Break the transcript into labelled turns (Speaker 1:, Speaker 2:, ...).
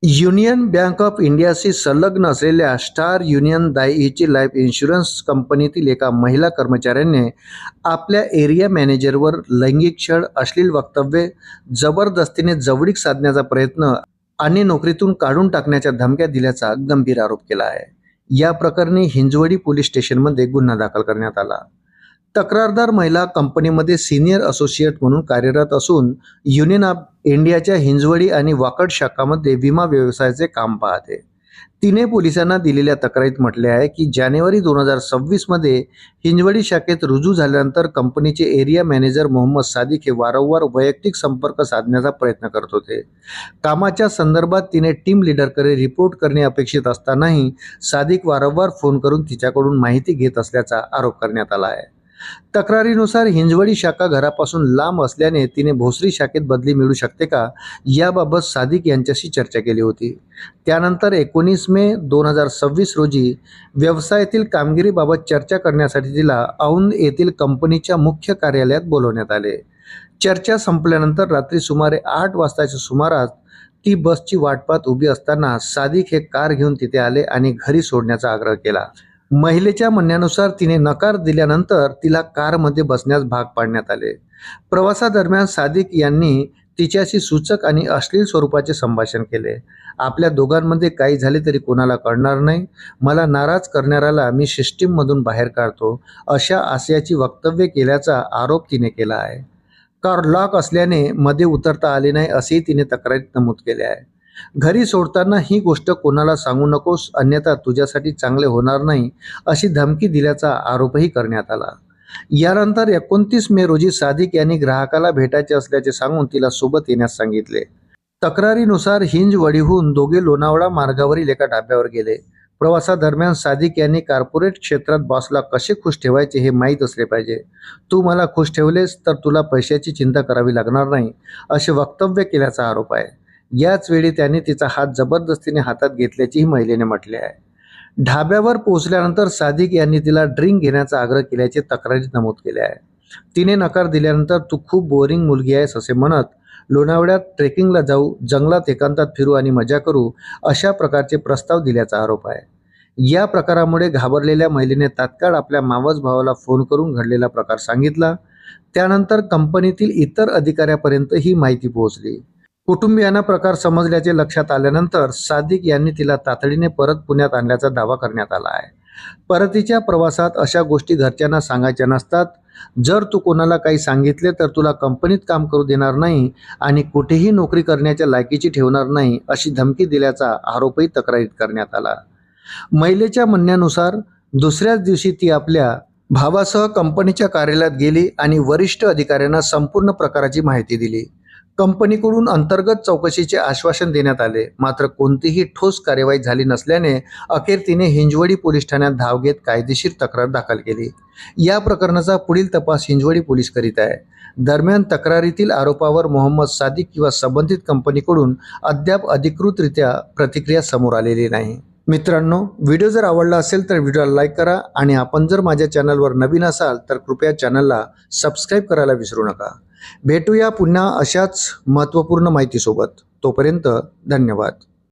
Speaker 1: Union bank of इंडियाशी संलग्न असलेल्या star union दाईची life insurance कंपनीतील एका महिला कर्मचाऱ्याने आपल्या एरिया मॅनेजरवर लैंगिक छळ, अश्लील वक्तव्ये, जबरदस्तीने जवळीक साधण्याचा प्रयत्न आणि नोकरीतून काढून टाकण्याच्या धमक्या दिल्याचा गंभीर आरोप केला आहे। या प्रकरणी हिंजवडी पोलीस स्टेशनमध्ये गुन्हा दाखल करण्यात आला। तक्रारदार महिला कंपनीमध्ये सिनियर असोसिएट म्हणून कार्यरत असून युनियन ऑफ इंडियाच्या हिंजवडी आणि वाकड शाखामध्ये विमा व्यवसायाचे काम पाहते। तिने पोलिसांना दिलेल्या तक्रारीत म्हटले आहे की जानेवारी 2026 मध्ये हिंजवडी शाखेत रुजू झाल्यानंतर कंपनीचे एरिया मॅनेजर मोहम्मद सादिक हे वारंवार वैयक्तिक संपर्क साधण्याचा प्रयत्न करत होते। कामाच्या संदर्भात तिने टीम लीडरकडे रिपोर्ट करणे अपेक्षित असतानाही सादिक वारंवार फोन करून तिच्याकडून माहिती घेत असल्याचा आरोप करण्यात आला आहे। तक्रारीनुसार हिंजवडी शाखा घरापासून लांब असल्याने तिने भोसरी शाखेत बदली मिळू शकते का याबाबत सादिक यांच्याशी चर्चा केली होती। त्यानंतर 19 मे 2026 रोजी व्यवसायातील कामगिरीबाबत चर्चा करण्यासाठी तिला औंध येथील कंपनीच्या मुख्य कार्यालयात बोलवण्यात आले। चर्चा संपल्यानंतर रात्री सुमारे 8 वाजताच्या सुमारास ती बसची वाट पाहत उभी असताना सादिक हे कार घेऊन तिथे आले आणि घरी सोडण्याचा आग्रह केला। महिलेच्या म्हणण्यानुसार तिने नकार दिल्यानंतर तिला कारमध्ये बसण्यास भाग पाडण्यात आले। प्रवासादरम्यान सादिक यांनी तिच्याशी सूचक आणि अश्लील स्वरूपाचे संभाषण केले। आपल्या दोघांमध्ये काही झाले तरी कोणाला कळणार नाही, मला नाराज करणाऱ्याला मी सिस्टीममधून बाहेर काढतो, अशा आशयाची वक्तव्य केल्याचा आरोप तिने केला आहे। कार लॉक असल्याने मध्ये उतरता आले नाही असेही तिने तक्रारीत नमूद केले आहे। घरी सोडताना ही गोष्ट कोणाला सांगू नकोस, अन्यथा तुझ्यासाठी चांगले होणार नाही, अशी धमकी दिल्याचा आरोपही करण्यात आला। यानंतर 29 मे रोजी सादिक यांनी ग्राहकाला भेटायचे असल्याचे सांगून तिला सोबत येण्यास सांगितले। तक्रारीनुसार हिंजवडीहून दोघे लोणावळा मार्गावरील एका ढाब्यावर गेले। प्रवासादरम्यान सादिक यांनी कॉर्पोरेट क्षेत्रात बॉसला कसे खुश ठेवायचे हे माहीत असले पाहिजे, तू मला खुश ठेवलेस तर तुला पैशाची चिंता करावी लागणार नाही, असे वक्तव्य केल्याचा आरोप आहे। याच वेळी त्यांनी तिचा हात जबरदस्तीने हातात घेतल्याचेही महिलेने म्हटले आहे। ढाब्यावर पोहोचल्यानंतर सादिक यांनी तिला ड्रिंक घेण्याचा आग्रह केल्याचे तक्रारीत नमूद केले आहे। तिने नकार दिल्यानंतर तू खूप बोरिंग मुलगी आहेस असे म्हणत लोणावळ्यात ट्रेकिंगला जाऊ, जंगलात एकांतात फिरू आणि मजा करू, अशा प्रकारचे प्रस्ताव दिल्याचा आरोप आहे। या प्रकारामुळे घाबरलेल्या महिलेने तात्काळ आपल्या मावस भावाला फोन करून घडलेला प्रकार सांगितला। त्यानंतर कंपनीतील इतर अधिकाऱ्यापर्यंत ही माहिती पोहोचली। कुटुंबियांना प्रकार समजल्याचे लक्षात आल्यानंतर सादिक यांनी तिला तातडीने परत पुण्यात आणल्याचा दावा करण्यात आला आहे। परतीच्या प्रवासात अशा गोष्टी घरच्यांना सांगायच्या नसतात, जर तू कोणाला काही सांगितले तर तुला कंपनीत काम करू देणार नाही आणि कुठेही नोकरी करण्याच्या लायकीची ठेवणार नाही, अशी धमकी दिल्याचा आरोपही तक्रारीत करण्यात आला। महिलेच्या म्हणण्यानुसार दुसऱ्याच दिवशी ती आपल्या भावासह कंपनीच्या कार्यालयात गेली आणि वरिष्ठ अधिकाऱ्यांना संपूर्ण प्रकाराची माहिती दिली। कंपनीकडून अंतर्गत चौकशीचे आश्वासन देण्यात आले, मात्र कोणतीही ठोस कार्यवाही झाली नसल्याने अखेर तिने हिंजवडी पोलीस ठाण्यात धाव घेत कायदेशीर तक्रार दाखल केली। या प्रकरणाचा पुढील तपास हिंजवडी पोलीस करीत आहे। दरम्यान तक्रारीतील आरोपावर मोहम्मद सादिक किंवा संबंधित कंपनीकडून अद्याप अधिकृतरित्या प्रतिक्रिया समोर आलेली नाही। मित्रांनो, व्हिडिओ जर आवडला असेल तर व्हिडिओला लाईक करा आणि आपण जर माझ्या चॅनलवर नवीन असाल तर कृपया चॅनलला सबस्क्राईब करायला विसरू नका। भेटूया पुन्हा अशाच महत्त्वपूर्ण माहितीसोबत। तोपर्यंत धन्यवाद।